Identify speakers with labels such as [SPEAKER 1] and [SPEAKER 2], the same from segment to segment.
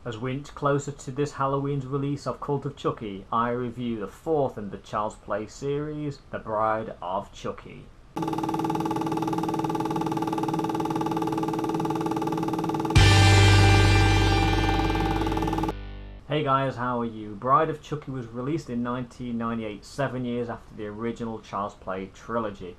[SPEAKER 1] As we inch closer to this Halloween's release of Cult of Chucky, I review the fourth in the Child's Play series, The Bride of Chucky. Hey guys, how are you? Bride of Chucky was released in 1998, 7 years after the original Child's Play trilogy.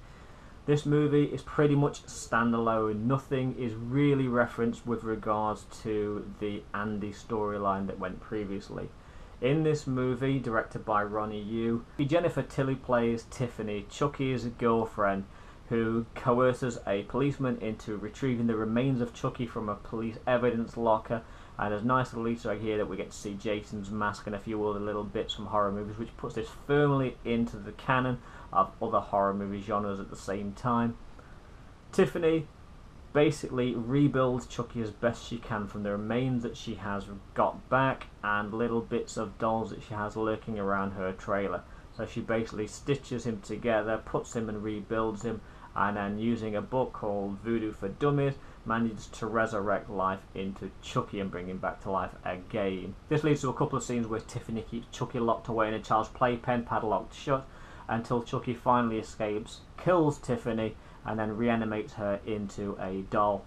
[SPEAKER 1] This movie is pretty much standalone. Nothing is really referenced with regards to the Andy storyline that went previously. In this movie, directed by Ronny, Jennifer Tilly plays Tiffany, Chucky's girlfriend, who coerces a policeman into retrieving the remains of Chucky from a police evidence locker. And there's a nice little Easter egg here that we get to see Jason's mask and a few other little bits from horror movies, which puts this firmly into the canon of other horror movie genres at the same time. Tiffany basically rebuilds Chucky as best she can from the remains that she has got back and little bits of dolls that she has lurking around her trailer. So she basically stitches him together, puts him and rebuilds him, and then using a book called Voodoo for Dummies manages to resurrect life into Chucky and bring him back to life again. This leads to a couple of scenes where Tiffany keeps Chucky locked away in a child's playpen, padlocked shut, until Chucky finally escapes, kills Tiffany, and then reanimates her into a doll,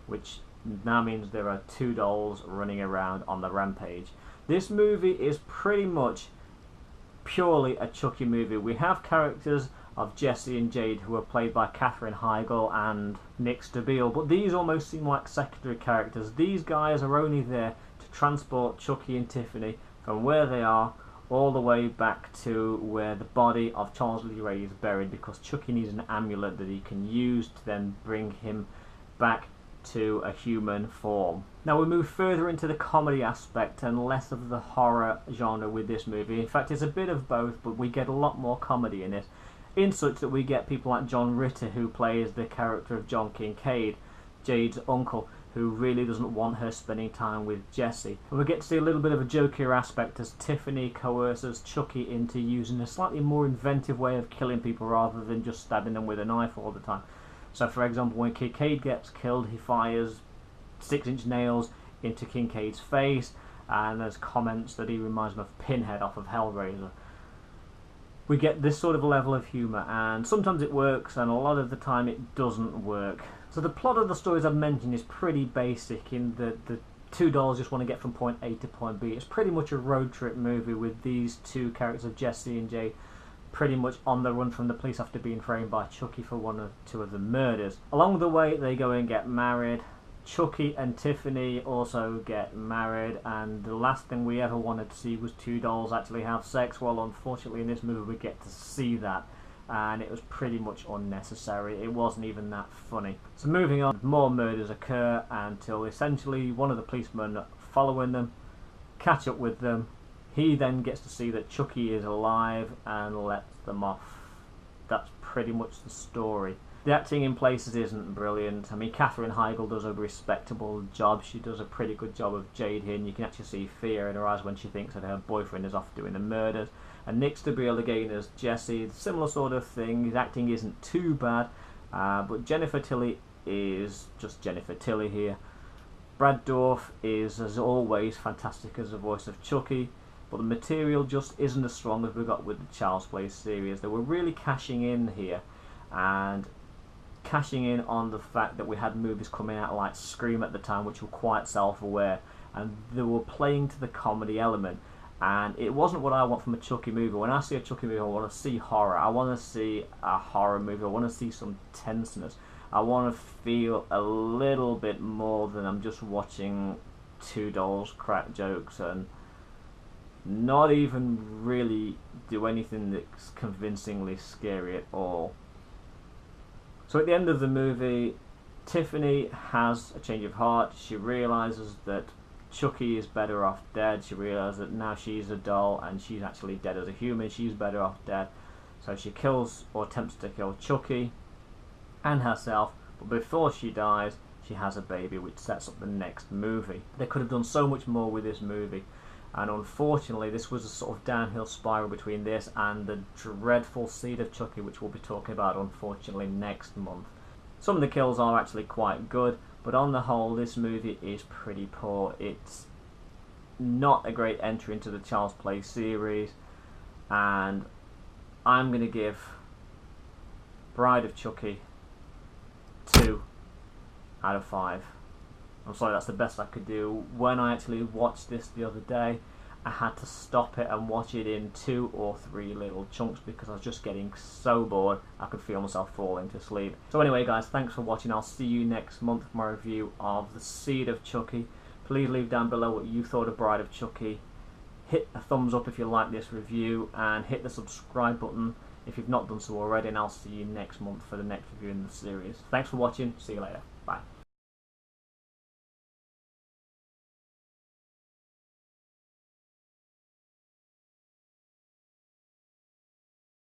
[SPEAKER 1] which now means there are two dolls running around on the rampage. This movie is pretty much purely a Chucky movie. We have characters of Jesse and Jade who are played by Katherine Heigl and Stabile, but these almost seem like secondary characters. These guys are only there to transport Chucky and Tiffany from where they are all the way back to where the body of Charles Lee Ray is buried, because Chucky needs an amulet that he can use to then bring him back to a human form. Now we move further into the comedy aspect and less of the horror genre with this movie. In fact, it's a bit of both, but we get a lot more comedy in it, in such that we get people like John Ritter, who plays the character of John Kincaid, Jade's uncle, who really doesn't want her spending time with Jesse. And we get to see a little bit of a jokier aspect as Tiffany coerces Chucky into using a slightly more inventive way of killing people rather than just stabbing them with a knife all the time. So for example, when Kincaid gets killed, he fires 6-inch nails into Kincaid's face, and there's comments that he reminds him of Pinhead off of Hellraiser. We get this sort of level of humour, and sometimes it works and a lot of the time it doesn't work. So the plot of the stories I've mentioned is pretty basic in that the two dolls just want to get from point A to point B. It's pretty much a road trip movie with these two characters of Jesse and Jade pretty much on the run from the police after being framed by Chucky for one or two of the murders. Along the way they go and get married. Chucky and Tiffany also get married, and the last thing we ever wanted to see was two dolls actually have sex. Well, unfortunately in this movie we get to see that, and it was pretty much unnecessary. It wasn't even that funny. So moving on, more murders occur until essentially one of the policemen following them catch up with them. He then gets to see that Chucky is alive and lets them off. That's pretty much the story. The acting in places isn't brilliant. I mean, Katherine Heigl does a respectable job. She does a pretty good job of Jade here, and you can actually see fear in her eyes when she thinks that her boyfriend is off doing the murders. And Stabile again as Jesse, similar sort of thing. His acting isn't too bad, but Jennifer Tilly is just Jennifer Tilly here. Brad Dourif is, as always, fantastic as the voice of Chucky, but the material just isn't as strong as we got with the Child's Play series. They were really cashing in here, and cashing in on the fact that we had movies coming out like Scream at the time, which were quite self-aware, and they were playing to the comedy element, and it wasn't what I want from a Chucky movie. When I see a Chucky movie, I want to see horror. I want to see a horror movie. I want to see some tenseness. I want to feel a little bit more than I'm just watching two dolls crack jokes and not even really do anything that's convincingly scary at all. So at the end of the movie, Tiffany has a change of heart. She realises that Chucky is better off dead. She realises that now she's a doll and she's actually dead as a human. She's better off dead. So she kills, or attempts to kill, Chucky and herself. But before she dies, she has a baby, which sets up the next movie. They could have done so much more with this movie. And unfortunately, this was a sort of downhill spiral between this and the dreadful Seed of Chucky, which we'll be talking about, unfortunately, next month. Some of the kills are actually quite good, but on the whole, this movie is pretty poor. It's not a great entry into the Child's Play series, and I'm going to give Bride of Chucky 2 out of 5. I'm sorry, that's the best I could do. When I actually watched this the other day, I had to stop it and watch it in 2 or 3 little chunks because I was just getting so bored I could feel myself falling to sleep. So anyway guys, thanks for watching. I'll see you next month for my review of The Seed of Chucky. Please leave down below what you thought of Bride of Chucky. Hit a thumbs up if you like this review, and hit the subscribe button if you've not done so already, and I'll see you next month for the next review in the series. Thanks for watching. See you later. Bye.